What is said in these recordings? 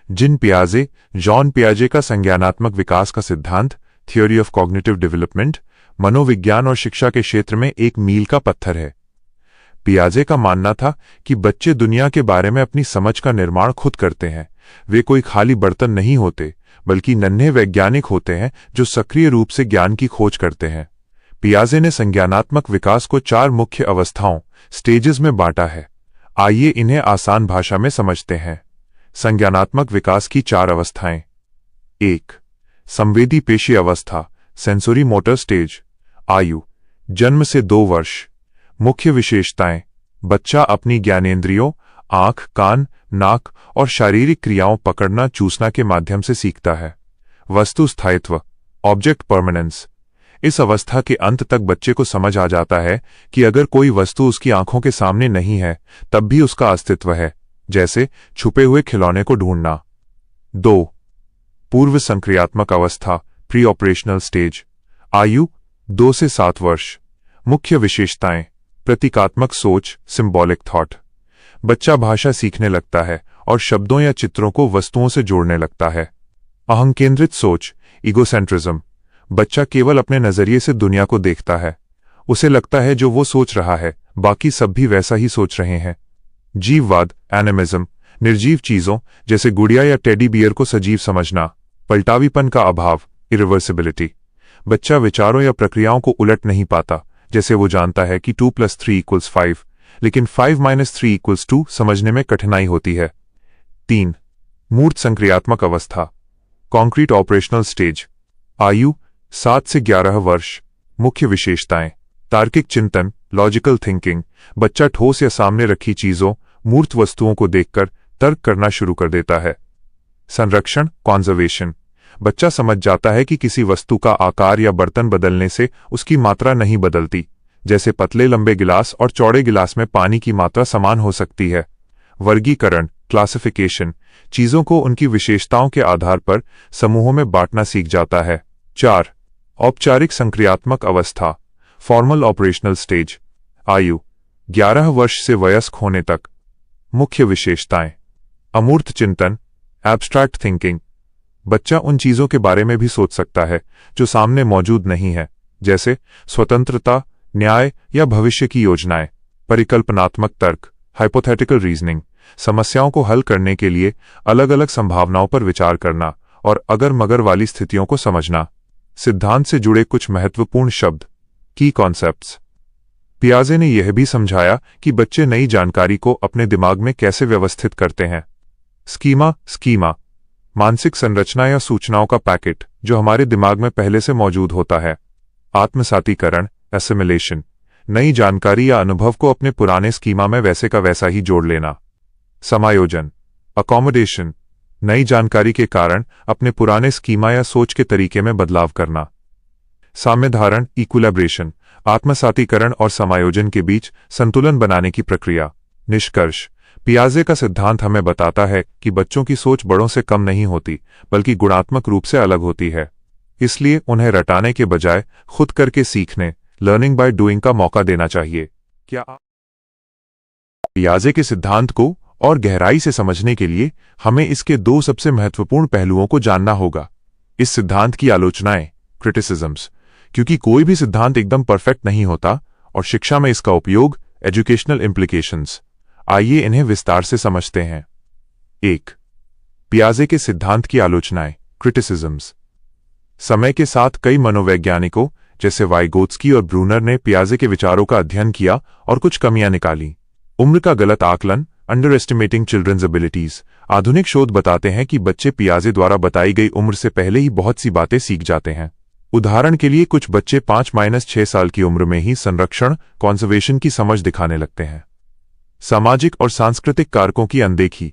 जिन पियाजे, John पियाजे का संज्ञानात्मक विकास का सिद्धांत, थ्योरी ऑफ कॉग्निटिव डेवलपमेंट, मनोविज्ञान और शिक्षा के क्षेत्र में एक मील का पत्थर है। पियाजे का मानना था कि बच्चे दुनिया के बारे में अपनी समझ का निर्माण खुद करते हैं। वे कोई खाली बर्तन नहीं होते, बल्कि नन्हे वैज्ञानिक होते हैं जो सक्रिय रूप से ज्ञान की खोज करते हैं। पियाजे ने संज्ञानात्मक विकास को 4 मुख्य अवस्थाओं, स्टेजेस में बांटा है। आइए इन्हें आसान भाषा में समझते हैं। संज्ञानात्मक विकास की 4 अवस्थाएं। 1. संवेदी पेशी अवस्था, सेंसोरी मोटर स्टेज। आयु जन्म से 2 वर्ष। मुख्य विशेषताएं: बच्चा अपनी ज्ञानेंद्रियों, आंख, कान, नाक और शारीरिक क्रियाओं पकड़ना, चूसना के माध्यम से सीखता है। वस्तु स्थायित्व, ऑब्जेक्ट परमानेंस। इस अवस्था के अंत तक बच्चे को समझ आ जाता है कि अगर कोई वस्तु उसकी आंखों के सामने नहीं है तब भी उसका अस्तित्व है, जैसे छुपे हुए खिलौने को ढूंढना। 2. पूर्व संक्रियात्मक अवस्था, प्री ऑपरेशनल स्टेज। आयु 2 से 7 वर्ष। मुख्य विशेषताएं: प्रतीकात्मक सोच, सिंबॉलिक थॉट। बच्चा भाषा सीखने लगता है और शब्दों या चित्रों को वस्तुओं से जोड़ने लगता है। अहंकेंद्रित सोच, ईगोसेंट्रिज्म। बच्चा केवल अपने नजरिए से दुनिया को देखता है। उसे लगता है जो वो सोच रहा है बाकी सब भी वैसा ही सोच रहे हैं। जीववाद, एनिमिज्म। निर्जीव चीजों जैसे गुड़िया या टेडी बियर को सजीव समझना। पलटावीपन का अभाव, इरिवर्सिबिलिटी। बच्चा विचारों या प्रक्रियाओं को उलट नहीं पाता। जैसे वो जानता है कि 2 + 3 = 5, लेकिन 5 - 3 = 2 समझने में कठिनाई होती है। 3. मूर्त संक्रियात्मक अवस्था, कॉन्क्रीट ऑपरेशनल स्टेज। आयु 7 से 11 वर्ष। मुख्य विशेषताएं: तार्किक चिंतन, लॉजिकल थिंकिंग। बच्चा ठोस या सामने रखी चीजों, मूर्त वस्तुओं को देखकर तर्क करना शुरू कर देता है। संरक्षण, कॉन्जर्वेशन। बच्चा समझ जाता है कि किसी वस्तु का आकार या बर्तन बदलने से उसकी मात्रा नहीं बदलती, जैसे पतले लंबे गिलास और चौड़े गिलास में पानी की मात्रा समान हो सकती है। वर्गीकरण, क्लासिफिकेशन। चीजों को उनकी विशेषताओं के आधार पर समूहों में बांटना सीख जाता है। 4. औपचारिक संक्रियात्मक अवस्था, फॉर्मल ऑपरेशनल स्टेज। आयु 11 वर्ष से वयस्क होने तक। मुख्य विशेषताएं: अमूर्त चिंतन, एब्स्ट्रैक्ट थिंकिंग। बच्चा उन चीजों के बारे में भी सोच सकता है जो सामने मौजूद नहीं है, जैसे स्वतंत्रता, न्याय या भविष्य की योजनाएं। परिकल्पनात्मक तर्क, हाइपोथेटिकल रीजनिंग। समस्याओं को हल करने के लिए अलग अलग संभावनाओं पर विचार करना और अगर मगर वाली स्थितियों को समझना। सिद्धांत से जुड़े कुछ महत्वपूर्ण शब्द, की कॉन्सेप्ट्स। पियाजे ने यह भी समझाया कि बच्चे नई जानकारी को अपने दिमाग में कैसे व्यवस्थित करते हैं। स्कीमा, मानसिक संरचना या सूचनाओं का पैकेट जो हमारे दिमाग में पहले से मौजूद होता है। आत्मसातीकरण, एसिमिलेशन। नई जानकारी या अनुभव को अपने पुराने स्कीमा में वैसे का वैसा ही जोड़ लेना। समायोजन, अकोमोडेशन। नई जानकारी के कारण अपने पुराने स्कीमा या सोच के तरीके में बदलाव करना। साम्यधारण, इक्विलिब्रेशन। आत्मसातीकरण और समायोजन के बीच संतुलन बनाने की प्रक्रिया। निष्कर्ष: पियाजे का सिद्धांत हमें बताता है कि बच्चों की सोच बड़ों से कम नहीं होती, बल्कि गुणात्मक रूप से अलग होती है। इसलिए उन्हें रटाने के बजाय खुद करके सीखने, लर्निंग बाय डूइंग का मौका देना चाहिए। क्या पियाजे के सिद्धांत को और गहराई से समझने के लिए हमें इसके 2 सबसे महत्वपूर्ण पहलुओं को जानना होगा। इस सिद्धांत की आलोचनाएं, क्रिटिसिजम्स, क्योंकि कोई भी सिद्धांत एकदम परफेक्ट नहीं होता, और शिक्षा में इसका उपयोग, एजुकेशनल इम्प्लीकेशंस। आइए इन्हें विस्तार से समझते हैं। 1. पियाजे के सिद्धांत की आलोचनाएं, क्रिटिसिजम्स। समय के साथ कई मनोवैज्ञानिकों जैसे वाइगोत्स्की और ब्रूनर ने पियाजे के विचारों का अध्ययन किया और कुछ कमियां निकाली। उम्र का गलत आकलन, अंडर एस्टिमेटिंग चिल्ड्रंस एबिलिटीज। आधुनिक शोध बताते हैं कि बच्चे पियाजे द्वारा बताई गई उम्र से पहले ही बहुत सी बातें सीख जाते हैं। उदाहरण के लिए कुछ बच्चे 5-6 साल की उम्र में ही संरक्षण, कॉन्जर्वेशन की समझ दिखाने लगते हैं। सामाजिक और सांस्कृतिक कारकों की अनदेखी।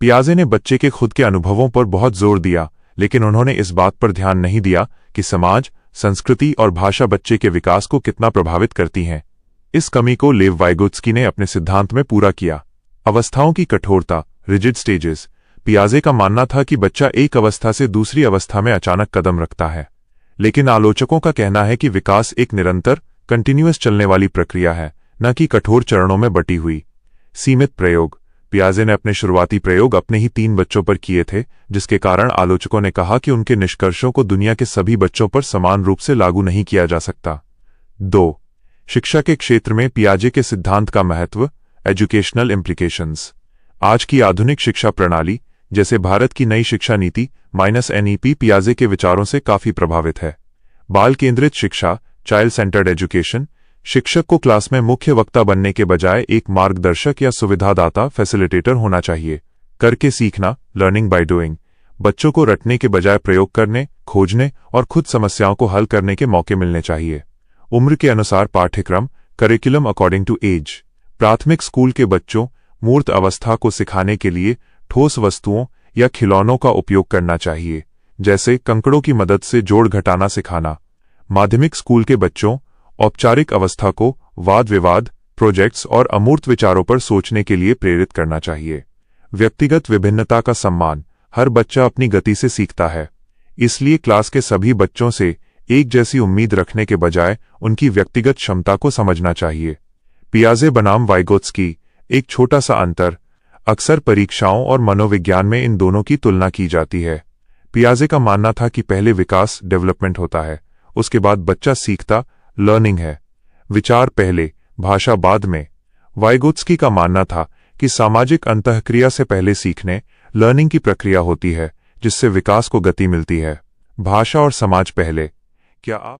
पियाजे ने बच्चे के खुद के अनुभवों पर बहुत जोर दिया, लेकिन उन्होंने इस बात पर ध्यान नहीं दिया कि समाज, संस्कृति और भाषा बच्चे के विकास को कितना प्रभावित करती हैं। इस कमी को लेव वाइगोत्स्की ने अपने सिद्धांत में पूरा किया। अवस्थाओं की कठोरता, रिजिड स्टेजेस। पियाजे का मानना था कि बच्चा एक अवस्था से दूसरी अवस्था में अचानक कदम रखता है, लेकिन आलोचकों का कहना है कि विकास एक निरंतर, कंटिन्यूअस चलने वाली प्रक्रिया है, न कि कठोर चरणों में बटी हुई। सीमित प्रयोग, पियाजे ने अपने शुरुआती प्रयोग अपने ही 3 बच्चों पर किए थे, जिसके कारण आलोचकों ने कहा कि उनके निष्कर्षों को दुनिया के सभी बच्चों पर समान रूप से लागू नहीं किया जा सकता। 2. शिक्षा के क्षेत्र में पियाजे के सिद्धांत का महत्व, एजुकेशनल इम्प्लीकेशंस। आज की आधुनिक शिक्षा प्रणाली, जैसे भारत की नई शिक्षा नीति -NEP, पियाजे के विचारों से काफी प्रभावित है। बाल केंद्रित शिक्षा, चाइल्ड सेंटर्ड एजुकेशन, शिक्षक को क्लास में मुख्य वक्ता बनने के बजाय एक मार्गदर्शक या सुविधादाता फैसिलिटेटर होना चाहिए। करके सीखना, लर्निंग बाय डूइंग, बच्चों को रटने के बजाय प्रयोग करने, खोजने और खुद समस्याओं को हल करने के मौके मिलने चाहिए। उम्र के अनुसार पाठ्यक्रम, करिकुलम अकॉर्डिंग टू एज। प्राथमिक स्कूल के बच्चों मूर्त अवस्था को सिखाने के लिए ठोस वस्तुओं या खिलौनों का उपयोग करना चाहिए, जैसे कंकड़ों की मदद से जोड़ घटाना सिखाना। माध्यमिक स्कूल के बच्चों औपचारिक अवस्था को वाद विवाद, प्रोजेक्ट्स और अमूर्त विचारों पर सोचने के लिए प्रेरित करना चाहिए। व्यक्तिगत विभिन्नता का सम्मान, हर बच्चा अपनी गति से सीखता है, इसलिए क्लास के सभी बच्चों से एक जैसी उम्मीद रखने के बजाय उनकी व्यक्तिगत क्षमता को समझना चाहिए। पियाजे बनाम वाइगोत्स्की, एक छोटा सा अंतर। अक्सर परीक्षाओं और मनोविज्ञान में इन दोनों की तुलना की जाती है। पियाजे का मानना था कि पहले विकास, डेवलपमेंट होता है, उसके बाद बच्चा सीखता, लर्निंग है। विचार पहले, भाषा बाद में। वाइगोत्स्की का मानना था कि सामाजिक अंतःक्रिया से पहले सीखने, लर्निंग की प्रक्रिया होती है, जिससे विकास को गति मिलती है। भाषा और समाज पहले। क्या आप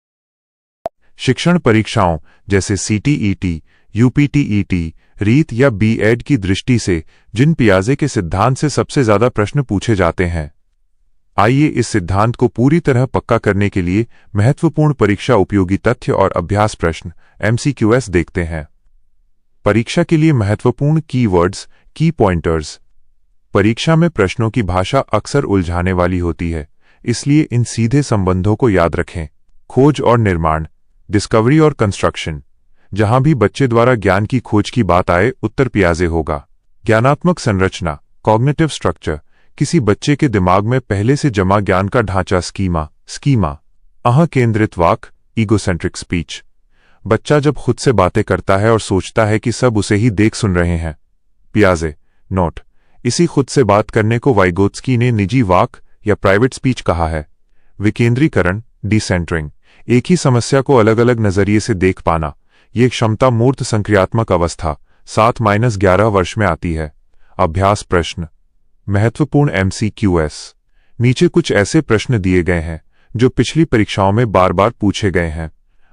शिक्षण परीक्षाओं जैसे CTET, UPTET, रीट या B.Ed की दृष्टि से जिन पियाजे के सिद्धांत से सबसे ज्यादा प्रश्न पूछे जाते हैं, आइए इस सिद्धांत को पूरी तरह पक्का करने के लिए महत्वपूर्ण परीक्षा उपयोगी तथ्य और अभ्यास प्रश्न MCQs देखते हैं। परीक्षा के लिए महत्वपूर्ण कीवर्ड्स, की पॉइंटर्स। परीक्षा में प्रश्नों की भाषा अक्सर उलझाने वाली होती है, इसलिए इन सीधे संबंधों को याद रखें। खोज और निर्माण, डिस्कवरी और कंस्ट्रक्शन। जहां भी बच्चे द्वारा ज्ञान की खोज की बात आए, उत्तर पियाजे होगा। ज्ञानात्मक संरचना, कॉग्निटिव स्ट्रक्चर, किसी बच्चे के दिमाग में पहले से जमा ज्ञान का ढांचा, स्कीमा। अहं केंद्रित वाक, ईगोसेंट्रिक स्पीच। बच्चा जब खुद से बातें करता है और सोचता है कि सब उसे ही देख सुन रहे हैं। पियाजे, नोट, इसी खुद से बात करने को वाइगोत्स्की ने निजी वाक या प्राइवेट स्पीच कहा है। विकेंद्रीकरण, डिसेंटरिंग, एक ही समस्या को अलग अलग नजरिए से देख पाना, ये क्षमता मूर्त संक्रियात्मक अवस्था 7-11 वर्ष में आती है। अभ्यास प्रश्न, महत्वपूर्ण MCQs। नीचे कुछ ऐसे प्रश्न दिए गए हैं जो पिछली परीक्षाओं में बार बार पूछे गए हैं।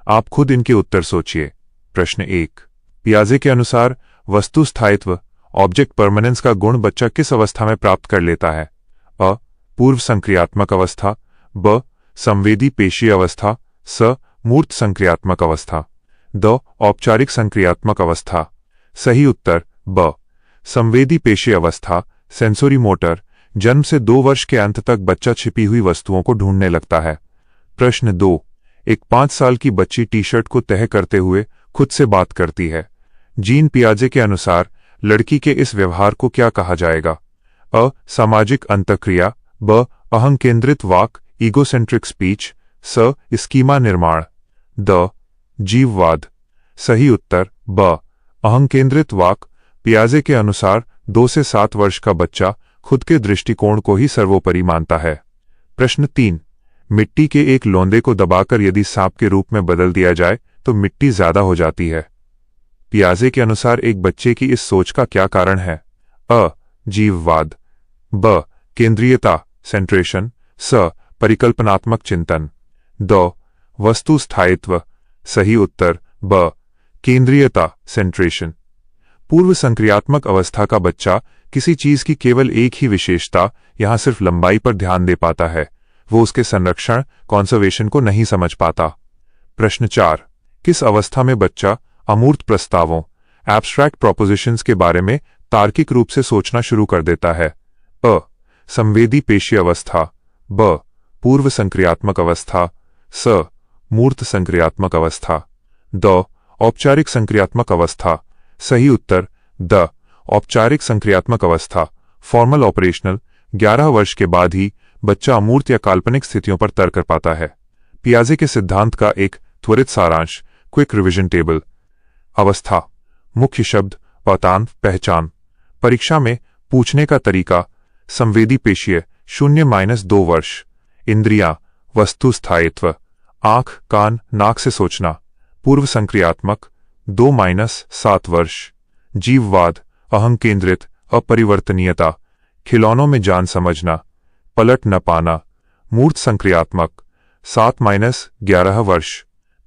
आप खुद इनके उत्तर सोचिए। प्रश्न 1, पियाजे के अनुसार वस्तु स्थायित्व, ऑब्जेक्ट परमानेंस का गुण बच्चा किस अवस्था में प्राप्त कर लेता है? अ, पूर्व संक्रियात्मक अवस्था, ब, संवेदी पेशी अवस्था, स, मूर्त संक्रियात्मक अवस्था, द, औपचारिक संक्रियात्मक अवस्था। सही उत्तर ब, संवेदी पेशी अवस्था, सेंसोरी मोटर। जन्म से 2 वर्ष के अंत तक बच्चा छिपी हुई वस्तुओं को ढूंढने लगता है। प्रश्न 2, एक 5 साल की बच्ची टी-शर्ट को तह करते हुए खुद से बात करती है। जीन पियाजे के अनुसार लड़की के इस व्यवहार को क्या कहा जाएगा? अ, सामाजिक अंतःक्रिया, ब, अहं केंद्रित वाक, ईगोसेंट्रिक स्पीच, स, स्कीमा निर्माण, द, जीववाद। सही उत्तर ब, अहं केंद्रित वाक। पियाजे के अनुसार 2 से 7 वर्ष का बच्चा खुद के दृष्टिकोण को ही सर्वोपरि मानता है। प्रश्न 3, मिट्टी के एक लोंदे को दबाकर यदि सांप के रूप में बदल दिया जाए तो मिट्टी ज्यादा हो जाती है। पियाजे के अनुसार एक बच्चे की इस सोच का क्या कारण है? अ, जीववाद, ब, केंद्रीयता, सेंट्रेशन, स, परिकल्पनात्मक चिंतन, द, वस्तु स्थायित्व। सही उत्तर ब, केंद्रीयता, सेंट्रेशन। पूर्व संक्रियात्मक अवस्था का बच्चा किसी चीज की केवल एक ही विशेषता, यहां सिर्फ लंबाई पर ध्यान दे पाता है, वो उसके संरक्षण, कॉन्जर्वेशन को नहीं समझ पाता। प्रश्न 4, किस अवस्था में बच्चा अमूर्त प्रस्तावों, एब्स्ट्रैक्ट प्रोपोजिशंस के बारे में तार्किक रूप से सोचना शुरू कर देता है? अ, संवेदी पेशी अवस्था, ब, पूर्व संक्रियात्मक अवस्था, स, मूर्त संक्रियात्मक अवस्था, द, औपचारिक संक्रियात्मक अवस्था। सही उत्तर द, औपचारिक संक्रियात्मक अवस्था। फॉर्मल ऑपरेशनल, 11 वर्ष के बाद ही बच्चा अमूर्त या काल्पनिक स्थितियों पर तर्क कर पाता है। पियाजे के सिद्धांत का एक त्वरित सारांश, क्विक रिवीजन टेबल। अवस्था, मुख्य शब्द, पहचान, परीक्षा में पूछने का तरीका संवेदी पेशीय 0-2 वर्ष, इंद्रियां वस्तु स्थायित्व, आंख कान नाक से सोचना, पूर्व संक्रियात्मक 2-7 वर्ष, जीववाद अहं केंद्रित अपरिवर्तनीयता, खिलौनों में जान समझना, पलट न पाना, मूर्त संक्रियात्मक 7-11 वर्ष,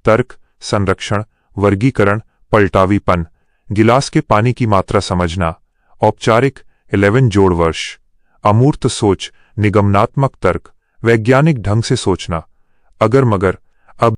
तर्क संरक्षण वर्गीकरण पलटावीपन, गिलास के पानी की मात्रा समझना, औपचारिक 11 वर्ष, अमूर्त सोच निगमनात्मक तर्क वैज्ञानिक ढंग से सोचना, अगर मगर